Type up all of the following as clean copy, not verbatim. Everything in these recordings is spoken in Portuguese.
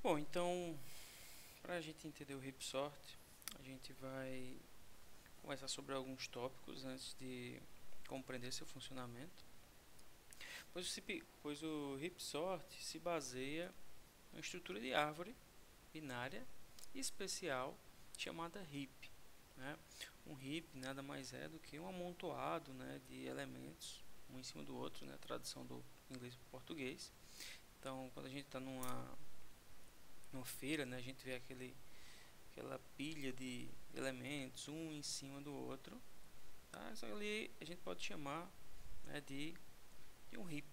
Bom, então, para a gente entender o heap sort, a gente vai conversar sobre alguns tópicos antes de compreender seu funcionamento. Pois o heap sort se baseia na estrutura de árvore binária especial chamada heap, né? Um heap nada mais é do que um amontoado, né, de elementos um em cima do outro, né? Tradução do inglês para o português. Então, quando a gente está numa feira, né, a gente vê aquela pilha de elementos um em cima do outro, tá? Isso ali a gente pode chamar, né, de um heap.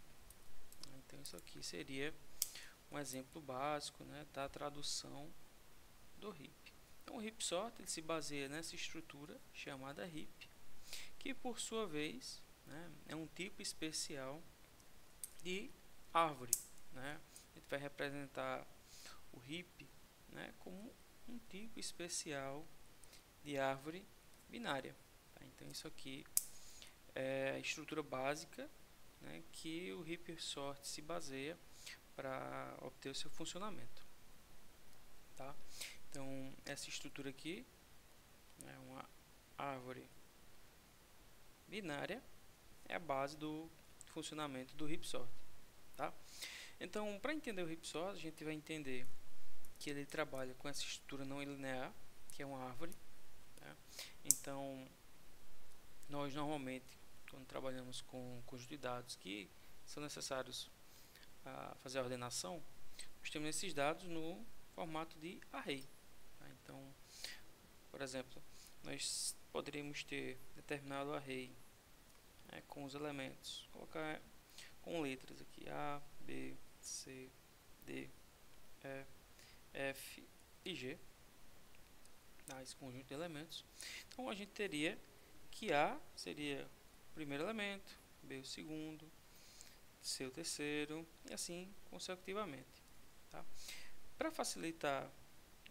Então isso aqui seria um exemplo básico, né, da tradução do heap. Então o heap sort ele se baseia nessa estrutura chamada heap, que por sua vez, né, é um tipo especial de árvore, né? A gente vai representar o heap, né, como um tipo especial de árvore binária, tá? Então isso aqui é a estrutura básica, né, que o heap sort se baseia para obter o seu funcionamento, tá? Então essa estrutura aqui é uma árvore binária, é a base do funcionamento do heap sort, tá? Então, para entender o heap sort, a gente vai entender que ele trabalha com essa estrutura não linear, que é uma árvore, tá? Então, nós normalmente, quando trabalhamos com conjunto de dados que são necessários a fazer a ordenação, nós temos esses dados no formato de array, tá? Então, por exemplo, nós poderíamos ter determinado array, né, com os elementos, colocar com letras aqui A, B, C, D, E, F e G, tá? Esse conjunto de elementos. Então a gente teria que A seria o primeiro elemento, B o segundo, C o terceiro e assim consecutivamente, tá? Para facilitar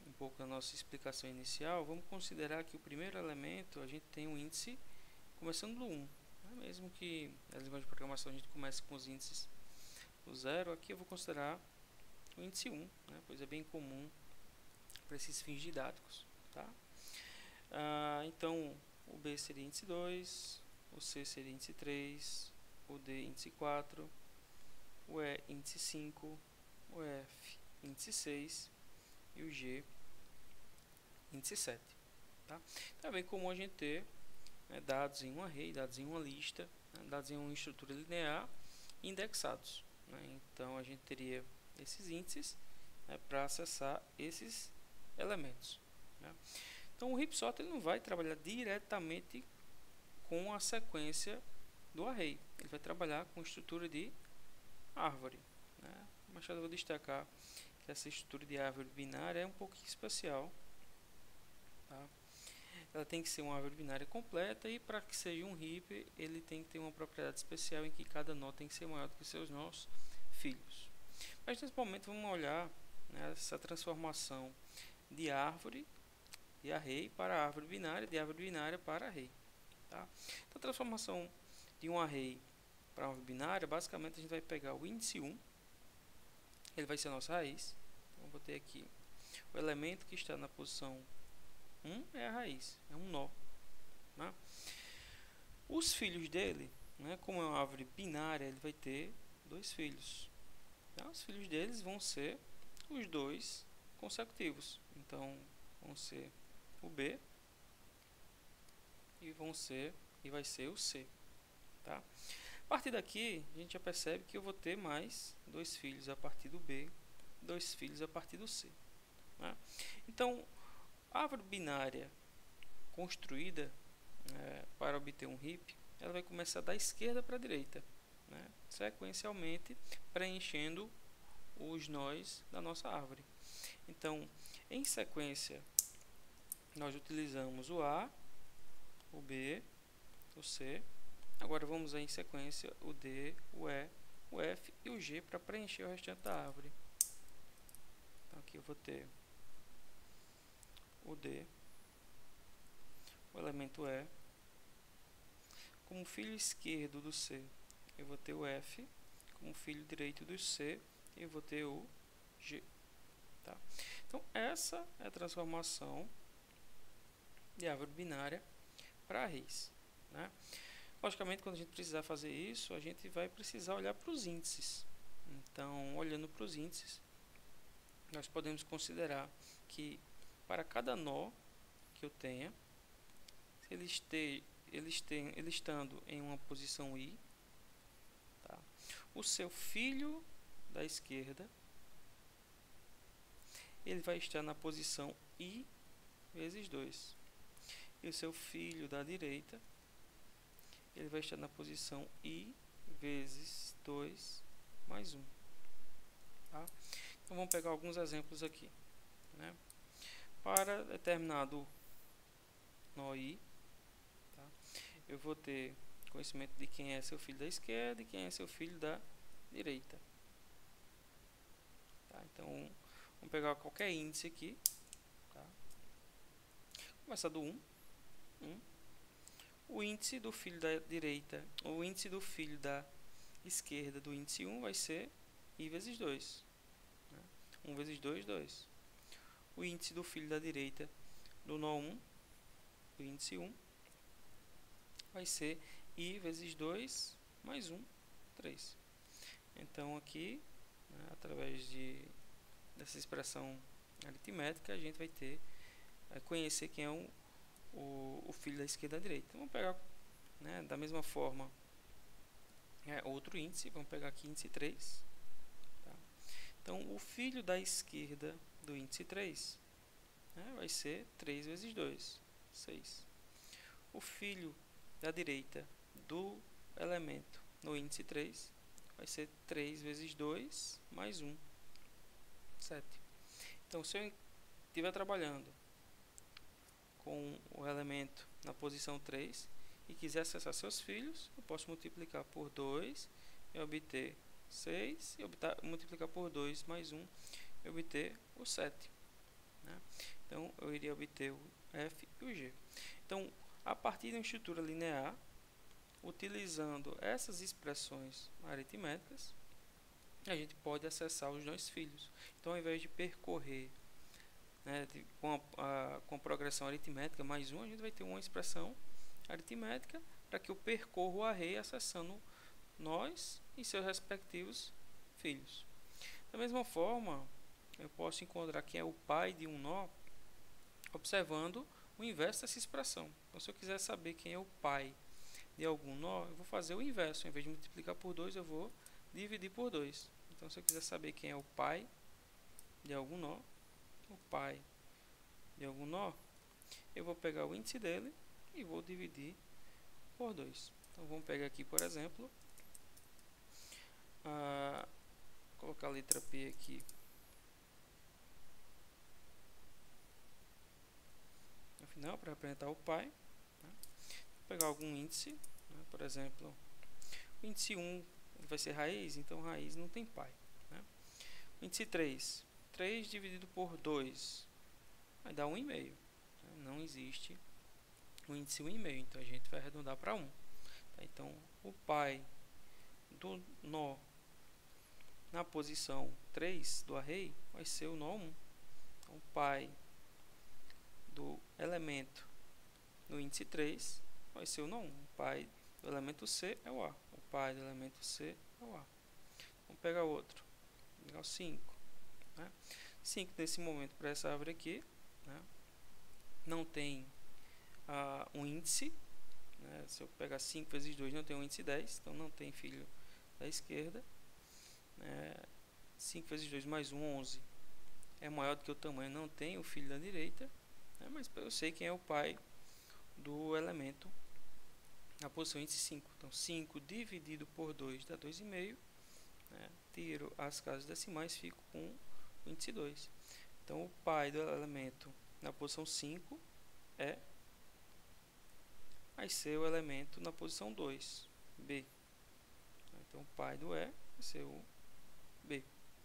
um pouco a nossa explicação inicial, vamos considerar que o primeiro elemento a gente tem um índice começando do 1, né? Mesmo que na linguagem de programação a gente comece com os índices do 0, aqui eu vou considerar o índice 1, né? Pois é bem comum para esses fins didáticos, tá? Então o B seria índice 2, o C seria índice 3, o D índice 4, o E índice 5, o F índice 6 e o G índice 7, tá? Então é bem comum a gente ter, né, dados em um array, dados em uma lista, né, dados em uma estrutura linear indexados, né? Então a gente teria esses índices, né, para acessar esses elementos, né? Então o heap sort ele não vai trabalhar diretamente com a sequência do array, ele vai trabalhar com estrutura de árvore, né? Mas eu vou destacar que essa estrutura de árvore binária é um pouquinho especial, tá? Ela tem que ser uma árvore binária completa e para que seja um heap ele tem que ter uma propriedade especial em que cada nó tem que ser maior do que seus nós filhos. Mas nesse momento vamos olhar, né, essa transformação de árvore de array para árvore binária, de árvore binária para array, tá? Então a transformação de um array para árvore binária, basicamente a gente vai pegar o índice 1, ele vai ser a nossa raiz. Então, eu botei aqui o elemento que está na posição 1 é a raiz, é um nó, né? Os filhos dele, né, como é uma árvore binária, ele vai ter dois filhos, tá? Os filhos deles vão ser os dois consecutivos, então vão ser o B e vai ser o C, tá? A partir daqui a gente já percebe que eu vou ter mais dois filhos a partir do B, dois filhos a partir do C, né? Então a árvore binária construída, para obter um heap, ela vai começar da esquerda para a direita, né, sequencialmente preenchendo os nós da nossa árvore. Então, em sequência, nós utilizamos o A, o B, o C. Agora vamos em sequência o D, o E, o F e o G para preencher o restante da árvore. Então, aqui eu vou ter o D, o elemento E. Como filho esquerdo do C, eu vou ter o F. Como filho direito do C, eu vou ter o G. Tá? Então, essa é a transformação de árvore binária para arrays. Né? Logicamente, quando a gente precisar fazer isso, a gente vai precisar olhar para os índices. Então, olhando para os índices, nós podemos considerar que para cada nó que eu tenha, se ele estando em uma posição i, tá? O seu filho da esquerda, ele vai estar na posição i vezes 2. E o seu filho da direita, ele vai estar na posição i vezes 2 mais 1. Tá? Então, vamos pegar alguns exemplos aqui. Né? Para determinado nó i, tá? Eu vou ter conhecimento de quem é seu filho da esquerda e quem é seu filho da direita. Tá? Então, vamos pegar qualquer índice aqui. Tá? Começar do 1. O índice do filho da direita, o índice do filho da esquerda do índice 1 vai ser i vezes 2. Né? 1 vezes 2, 2. O índice do filho da direita do nó 1, do índice 1, vai ser i vezes 2 mais 1, 3. Então, aqui, né, através dessa expressão aritmética, a gente vai ter conhecer quem é o filho da esquerda e da direita. Então, vamos pegar, né, da mesma forma, outro índice. Vamos pegar aqui índice 3. Tá? Então, o filho da esquerda do índice 3, né, vai ser 3 vezes 2, 6. O filho da direita do elemento no índice 3 vai ser 3 vezes 2 mais 1, 7. Então, se eu estiver trabalhando com o elemento na posição 3 e quiser acessar seus filhos, eu posso multiplicar por 2 e obter 6, e multiplicar por 2 mais 1 e obter o 7. Né? Então, eu iria obter o F e o G. Então, a partir de uma estrutura linear, utilizando essas expressões aritméticas, a gente pode acessar os nossos filhos. Então, ao invés de percorrer, né, com a progressão aritmética mais 1, a gente vai ter uma expressão aritmética para que eu percorra o array acessando nós e seus respectivos filhos. Da mesma forma, eu posso encontrar quem é o pai de um nó observando o inverso dessa expressão. Então, se eu quiser saber quem é o pai de algum nó, eu vou fazer o inverso. Em vez de multiplicar por 2, eu vou dividir por 2. Então, se eu quiser saber quem é o pai de algum nó, eu vou pegar o índice dele e vou dividir por 2. Então, vamos pegar aqui, por exemplo, colocar a letra P aqui no final para representar o pai. Né? Vou pegar algum índice, né? Por exemplo, o índice 1 vai ser raiz, então raiz não tem pai. Né? O índice 3, 3 dividido por 2 vai dar 1,5. Né? Não existe o índice 1,5, então a gente vai arredondar para 1. Tá? Então, o pai do nó na posição 3 do array vai ser o nó 1. Então, o pai do elemento no índice 3 vai ser o nó 1. O pai do elemento C é o A. O pai do elemento C é o A. Vamos pegar outro. Vamos pegar o 5. Né? 5 nesse momento para essa árvore aqui, né? Não tem um índice. Né? Se eu pegar 5 vezes 2, não tem um índice 10. Então, não tem filho da esquerda. 5 vezes 2 mais 1, 11. É maior do que o tamanho, não tem o filho da direita. Né? Mas eu sei quem é o pai do elemento na posição índice 5. Então, 5 dividido por 2 dá 2,5. Né? Tiro as casas decimais, fico com o índice 2. Então, o pai do elemento na posição 5 vai ser o elemento na posição 2, B. Então, o pai do E vai ser o B.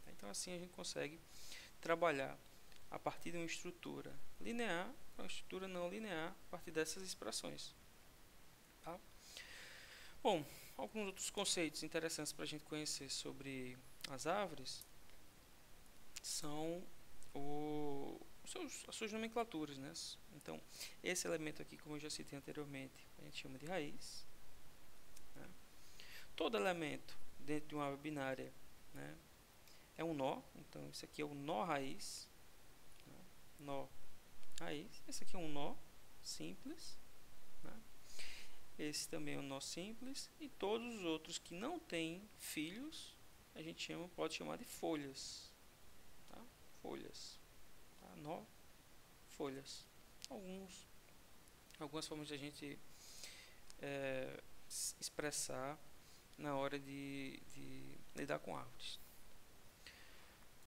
Então, assim a gente consegue trabalhar a partir de uma estrutura linear para uma estrutura não linear a partir dessas expressões. Tá? Bom, alguns outros conceitos interessantes para a gente conhecer sobre as árvores são as suas nomenclaturas, né? Então, esse elemento aqui, como eu já citei anteriormente, a gente chama de raiz, né? Todo elemento dentro de uma árvore binária, né, é um nó. Então, esse aqui é o nó raiz, né? Nó raiz. Esse aqui é um nó simples, né? Esse também é um nó simples. E todos os outros que não têm filhos, a gente pode chamar de folhas, tá? Folhas, tá? Nó, folhas. Algumas formas de a gente expressar na hora de lidar com árvores.